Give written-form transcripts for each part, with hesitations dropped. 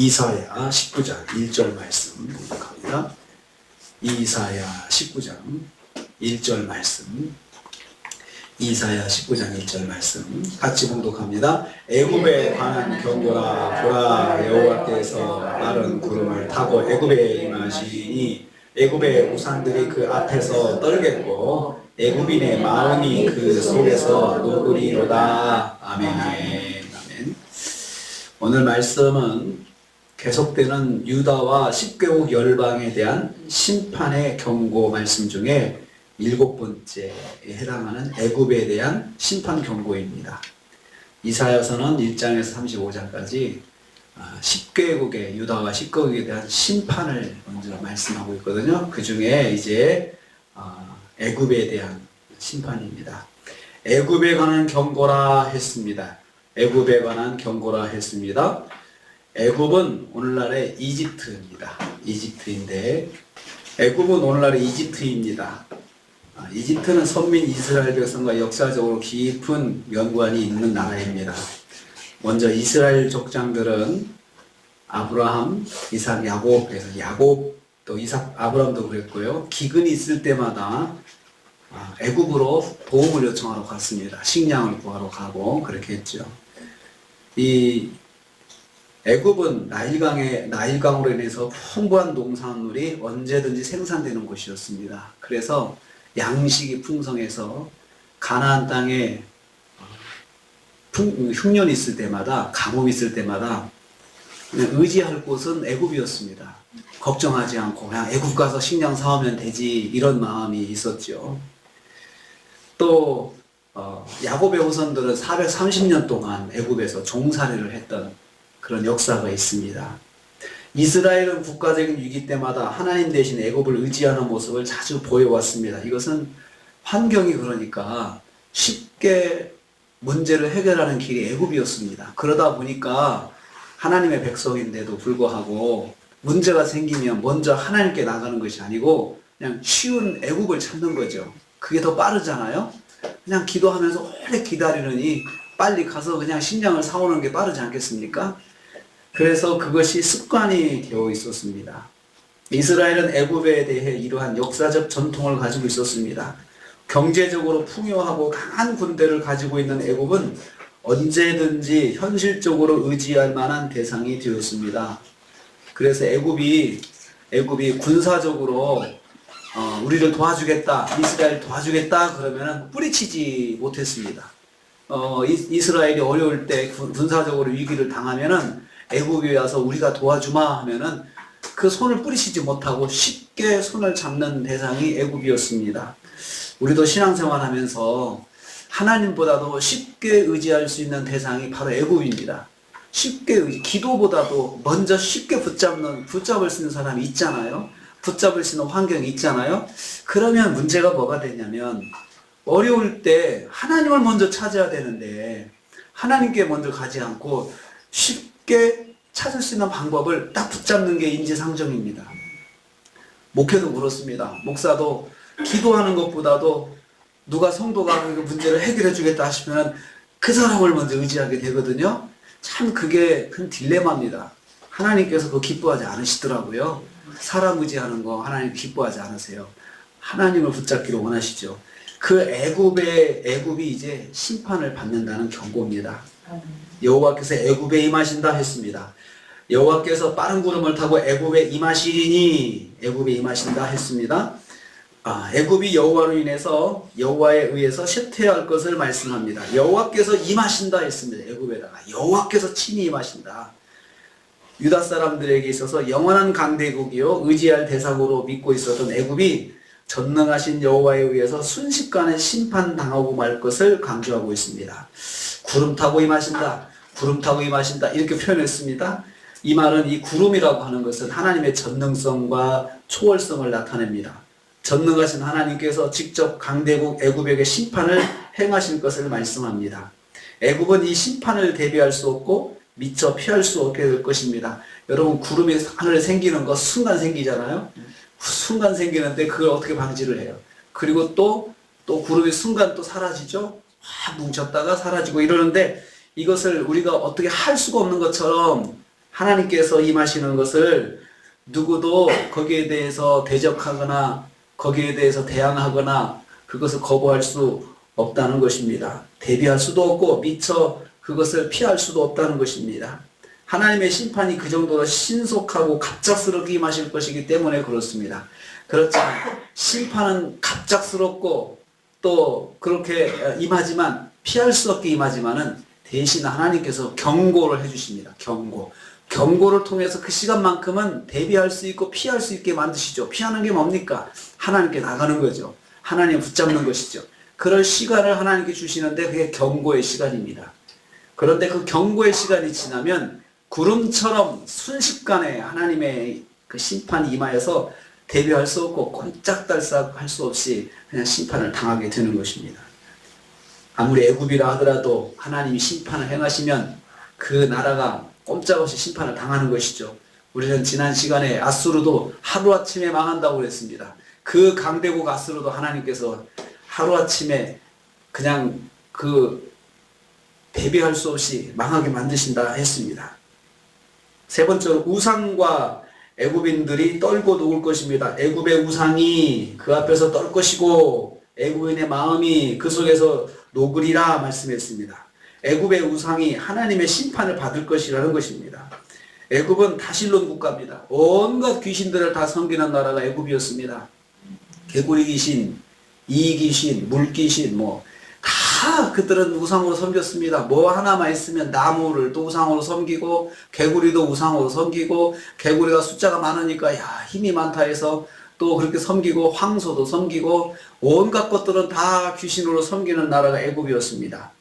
이사야 19장 1절 말씀 공독합니다. 이사야 19장 1절 말씀. 이사야 19장 1절 말씀 같이 봉독합니다. 애굽에 관한 경고라. 보라, 여호와께서 마른 구름을 타고 애굽에 임하시니 애굽의 우상들이 그 앞에서 떨겠고 애굽인의 마음이 그 속에서 녹으리로다. 아멘. 아멘. 오늘 말씀은 계속되는 유다와 10개국 열방에 대한 심판의 경고 말씀 중에 7번째에 해당하는 애굽에 대한 심판 경고입니다. 이사야서는 1장에서 35장까지 10개국의 유다와 10개국에 대한 심판을 먼저 말씀하고 있거든요. 그 중에 이제 애굽에 대한 심판입니다. 애굽에 관한 경고라 했습니다. 애굽에 관한 경고라 했습니다. 애굽은 오늘날의 이집트입니다. 이집트인데 애굽은 오늘날의 이집트입니다. 이집트는 선민 이스라엘 백성과 역사적으로 깊은 연관이 있는 나라입니다. 먼저 이스라엘 족장들은 아브라함, 이삭, 야곱, 그래서 야곱 또 이삭, 아브라함도 그랬고요. 기근이 있을 때마다 애굽으로 도움을 요청하러 갔습니다. 식량을 구하러 가고 그렇게 했죠. 이 애굽은 나일강으로 인해서 풍부한 농산물이 언제든지 생산되는 곳이었습니다. 그래서 양식이 풍성해서 가나안 땅에 흉년이 있을 때마다, 가뭄이 있을 때마다 의지할 곳은 애굽이었습니다. 걱정하지 않고 그냥 애굽 가서 식량 사오면 되지, 이런 마음이 있었죠. 또 야곱의 후손들은 430년 동안 애굽에서 종살이를 했던 그런 역사가 있습니다. 이스라엘은 국가적인 위기 때마다 하나님 대신 애굽을 의지하는 모습을 자주 보여왔습니다. 이것은 환경이 그러니까 쉽게 문제를 해결하는 길이 애굽이었습니다. 그러다 보니까 하나님의 백성인데도 불구하고 문제가 생기면 먼저 하나님께 나가는 것이 아니고 그냥 쉬운 애굽을 찾는 거죠. 그게 더 빠르잖아요. 그냥 기도하면서 오래 기다리느니 빨리 가서 그냥 식량을 사오는 게 빠르지 않겠습니까? 그래서 그것이 습관이 되어 있었습니다. 이스라엘은 애굽에 대해 이러한 역사적 전통을 가지고 있었습니다. 경제적으로 풍요하고 강한 군대를 가지고 있는 애굽은 언제든지 현실적으로 의지할 만한 대상이 되었습니다. 그래서 애굽이 군사적으로 우리를 도와주겠다, 이스라엘 도와주겠다 그러면은 뿌리치지 못했습니다. 이스라엘이 어려울 때 군사적으로 위기를 당하면은 애굽에 와서 우리가 도와주마 하면은 그 손을 뿌리치지 못하고 쉽게 손을 잡는 대상이 애굽이었습니다. 우리도 신앙생활 하면서 하나님보다도 쉽게 의지할 수 있는 대상이 바로 애굽입니다. 기도보다도 먼저 쉽게 붙잡을 수 있는 사람이 있잖아요. 붙잡을 수 있는 환경이 있잖아요. 그러면 문제가 뭐가 되냐면 어려울 때 하나님을 먼저 찾아야 되는데 하나님께 먼저 가지 않고 쉽게 찾을 수 있는 방법을 딱 붙잡는 게 인지상정입니다. 목회도 그렇습니다. 목사도 기도하는 것보다도 누가 성도가 문제를 해결해 주겠다 하시면 그 사람을 먼저 의지하게 되거든요. 참 그게 큰 딜레마입니다. 하나님께서 그거 기뻐하지 않으시더라고요. 사람 의지하는 거 하나님 기뻐하지 않으세요. 하나님을 붙잡기를 원하시죠. 그 애굽이 이제 심판을 받는다는 경고입니다. 여호와께서 애굽에 임하신다 했습니다. 여호와께서 빠른 구름을 타고 애굽에 임하시리니 애굽에 임하신다 했습니다. 애굽이 여호와에 의해서 쇠퇴할 것을 말씀합니다. 여호와께서 임하신다 했습니다. 애굽에다가 여호와께서 친히 임하신다. 유다 사람들에게 있어서 영원한 강대국이요 의지할 대상으로 믿고 있었던 애굽이 전능하신 여호와에 의해서 순식간에 심판당하고 말 것을 강조하고 있습니다. 구름 타고 임하신다, 구름 타고 임하신다 이렇게 표현했습니다. 이 말은 이 구름이라고 하는 것은 하나님의 전능성과 초월성을 나타냅니다. 전능하신 하나님께서 직접 강대국 애굽에게 심판을 행하실 것을 말씀합니다. 애굽은 이 심판을 대비할 수 없고 미처 피할 수 없게 될 것입니다. 여러분 구름이 하늘에 생기는 거 순간 생기잖아요. 순간 생기는데 그걸 어떻게 방지를 해요? 그리고 또 구름이 순간 또 사라지죠. 확 뭉쳤다가 사라지고 이러는데 이것을 우리가 어떻게 할 수가 없는 것처럼 하나님께서 임하시는 것을 누구도 거기에 대해서 대적하거나 거기에 대해서 대항하거나 그것을 거부할 수 없다는 것입니다. 대비할 수도 없고 미처 그것을 피할 수도 없다는 것입니다. 하나님의 심판이 그 정도로 신속하고 갑작스럽게 임하실 것이기 때문에 그렇습니다. 그렇지만 심판은 갑작스럽고 또 그렇게 임하지만 피할 수 없게 임하지만은 대신 하나님께서 경고를 해주십니다. 경고를 통해서 그 시간만큼은 대비할 수 있고 피할 수 있게 만드시죠. 피하는 게 뭡니까? 하나님께 나가는 거죠. 하나님 붙잡는 것이죠. 그럴 시간을 하나님께 주시는데 그게 경고의 시간입니다. 그런데 그 경고의 시간이 지나면 구름처럼 순식간에 하나님의 그 심판이 임하여서 대비할 수 없고 꼼짝달싹 할 수 없이 그냥 심판을 당하게 되는 것입니다. 아무리 애굽이라 하더라도 하나님이 심판을 행하시면 그 나라가 꼼짝없이 심판을 당하는 것이죠. 우리는 지난 시간에 아수르도 하루아침에 망한다고 그랬습니다. 그 강대국 아수르도 하나님께서 하루아침에 그냥 그 대비할 수 없이 망하게 만드신다 했습니다. 세 번째로 우상과 애굽인들이 떨고 녹을 것입니다. 애굽의 우상이 그 앞에서 떨 것이고 애굽인의 마음이 그 속에서 녹으리라 말씀했습니다. 애굽의 우상이 하나님의 심판을 받을 것이라는 것입니다. 애굽은 다실론 국가입니다. 온갖 귀신들을 다 섬기는 나라가 애굽이었습니다. 개구리 귀신, 이 귀신, 물 귀신 다 그들은 우상으로 섬겼습니다. 뭐 하나만 있으면 나무를 또 우상으로 섬기고 개구리도 우상으로 섬기고 개구리가 숫자가 많으니까 야 힘이 많다 해서 또 그렇게 섬기고 황소도 섬기고 온갖 것들은 다 귀신으로 섬기는 나라가 애굽이었습니다.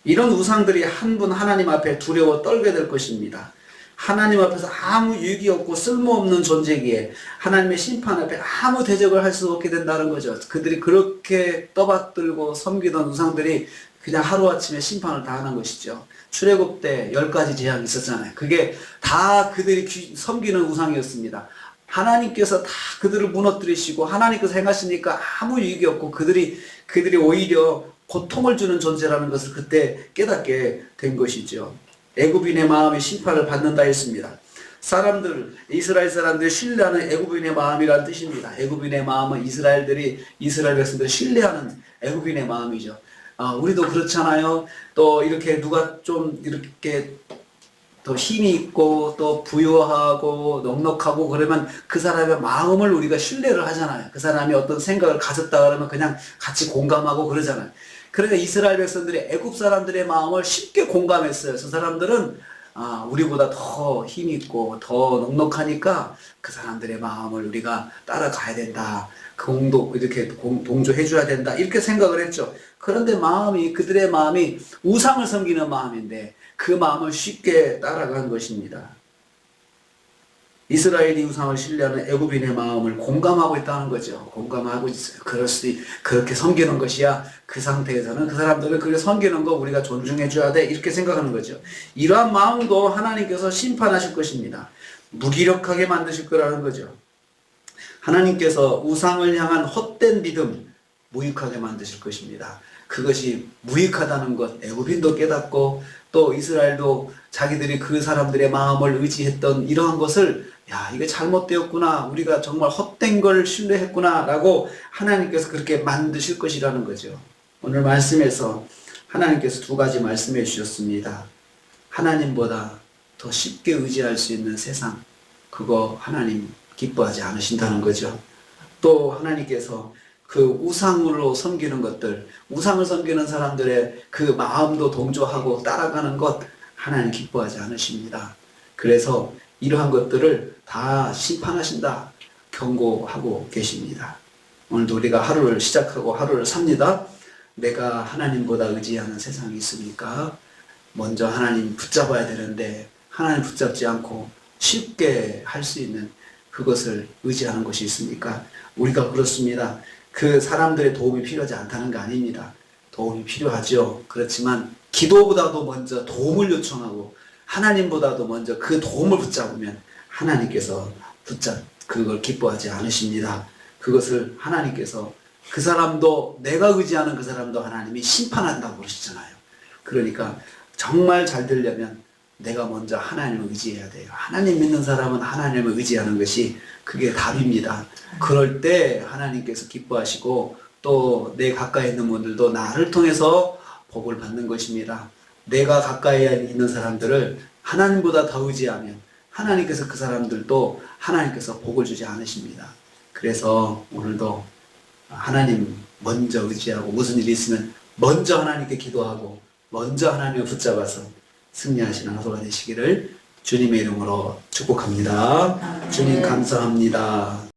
이런 우상들이 한 분 하나님 앞에 두려워 떨게 될 것입니다. 하나님 앞에서 아무 유익이 없고 쓸모없는 존재기에 하나님의 심판 앞에 아무 대적을 할 수 없게 된다는 거죠. 그들이 그렇게 떠받들고 섬기던 우상들이 그냥 하루아침에 심판을 당하는 것이죠. 출애굽 때 10가지 재앙이 있었잖아요. 그게 다 그들이 섬기는 우상이었습니다. 하나님께서 다 그들을 무너뜨리시고 하나님께서 행하시니까 아무 유익이 없고 그들이 오히려 고통을 주는 존재라는 것을 그때 깨닫게 된 것이죠. 애굽인의 마음이 심판을 받는다 했습니다. 이스라엘 사람들이 신뢰하는 애굽인의 마음이라는 뜻입니다. 애굽인의 마음은 이스라엘 백성들이 신뢰하는 애굽인의 마음이죠. 우리도 그렇잖아요. 또 이렇게 누가 좀 이렇게 더 힘이 있고 또 부유하고 넉넉하고 그러면 그 사람의 마음을 우리가 신뢰를 하잖아요. 그 사람이 어떤 생각을 가졌다 그러면 그냥 같이 공감하고 그러잖아요. 그러니까 이스라엘 백성들이 애굽 사람들의 마음을 쉽게 공감했어요. 저 사람들은 우리보다 더 힘이 있고 더 넉넉하니까 그 사람들의 마음을 우리가 따라가야 된다. 이렇게 동조해 줘야 된다. 이렇게 생각을 했죠. 그런데 그들의 마음이 우상을 섬기는 마음인데 그 마음을 쉽게 따라간 것입니다. 이스라엘이 우상을 신뢰하는 애굽인의 마음을 공감하고 있다는 거죠. 공감하고 있어요. 그렇게 섬기는 것이야. 그 상태에서는 그 사람들을 그렇게 섬기는 거 우리가 존중해 줘야 돼. 이렇게 생각하는 거죠. 이러한 마음도 하나님께서 심판하실 것입니다. 무기력하게 만드실 거라는 거죠. 하나님께서 우상을 향한 헛된 믿음 무익하게 만드실 것입니다. 그것이 무익하다는 것 애굽인도 깨닫고 또 이스라엘도 자기들이 그 사람들의 마음을 의지했던 이러한 것을 이게 잘못되었구나. 우리가 정말 헛된 걸 신뢰했구나 라고 하나님께서 그렇게 만드실 것이라는 거죠. 오늘 말씀에서 하나님께서 2가지 말씀해 주셨습니다. 하나님보다 더 쉽게 의지할 수 있는 세상, 그거 하나님 기뻐하지 않으신다는 거죠. 또 하나님께서 그 우상으로 섬기는 것들, 우상을 섬기는 사람들의 그 마음도 동조하고 따라가는 것 하나님 기뻐하지 않으십니다. 그래서 이러한 것들을 다 심판하신다 경고하고 계십니다. 오늘도 우리가 하루를 시작하고 하루를 삽니다. 내가 하나님보다 의지하는 세상이 있으니까 먼저 하나님 붙잡아야 되는데 하나님 붙잡지 않고 쉽게 할 수 있는 그것을 의지하는 것이 있습니까? 우리가 그렇습니다. 그 사람들의 도움이 필요하지 않다는 거 아닙니다. 도움이 필요하죠. 그렇지만 기도보다도 먼저 도움을 요청하고 하나님보다도 먼저 그 도움을 붙잡으면 하나님께서 그걸 기뻐하지 않으십니다. 그것을 하나님께서 그 사람도 내가 의지하는 그 사람도 하나님이 심판한다고 그러시잖아요. 그러니까 정말 잘 되려면 내가 먼저 하나님을 의지해야 돼요. 하나님 믿는 사람은 하나님을 의지하는 것이 그게 답입니다. 그럴 때 하나님께서 기뻐하시고 또 내 가까이 있는 분들도 나를 통해서 복을 받는 것입니다. 내가 가까이 있는 사람들을 하나님보다 더 의지하면 하나님께서 그 사람들도 하나님께서 복을 주지 않으십니다. 그래서 오늘도 하나님 먼저 의지하고 무슨 일이 있으면 먼저 하나님께 기도하고 먼저 하나님을 붙잡아서 승리하시는 하루가 되시기를 주님의 이름으로 축복합니다. 주님 감사합니다.